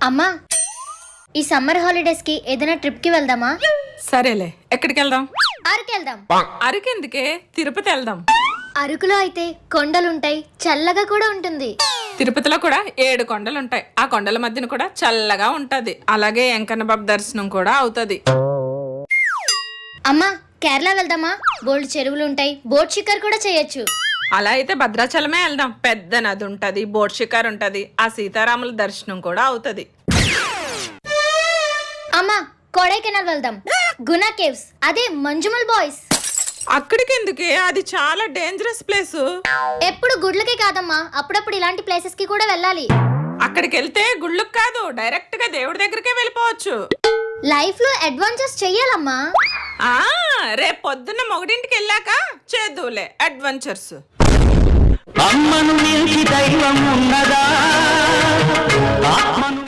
అమ్మా, ఈ summer holidays కి ఏదైనా ట్రిప్ కి వెళ్దామా? సరేలే, ఎక్కడికి వెళ్దాం? అరకు వెళ్దాం. అరకెందుకే, తిరుపతి వెళ్దాం. అరకులో అయితే కొండలుంటాయి, చల్లగా కూడా ఉంటుంది. తిరుపతిలో కూడా 7 కొండలుంటాయి. ఆ కొండల మధ్యన కూడా చల్లగా ఉంటది. అలాగే వెంకన్న బాబు దర్శనం కూడా అవుతది. అమ్మా, కేరళ వెళ్దామా? బోల్డ్ చెరువులు ఉంటాయి, బోట్ షికార్ కూడా చేయొచ్చు. అలా అయితే భద్రాచలమే వెళ్దాం. పెద్ద నది ఉంటది, బోట్ షికార్ ఉంటది, ఆ సీతారాముల దర్శనం కూడా అవుతది. అమ్మా, కొడైకెనాల్ వెళ్దాం. గునా కేవ్స్, అదే మంజుమల్ బాయ్స్. అక్కడికి ఎందుకే, అది చాలా డేంజరస్ ప్లేస్. ఎప్పుడు గుడ్లకే కాదమ్మా, అప్పుడప్పుడు ఇలాంటి ప్లేసెస్ కి కూడా వెళ్ళాలి. అక్కడికి వెళ్తే గుళ్ళుకి కాదు, డైరెక్ట్ గా దేవుడి దగ్గరికే వెళ్ళిపోవచ్చు. లైఫ్ లో అడ్వెంచర్స్ చెయ్యాలమ్మా. ఆ రేపు పొద్దున్న మొగడింటికి వెళ్ళాక చేద్దులే అడ్వెంచర్స్. అమ్మను మించి దైవం ఉన్నదా? ఆత్మను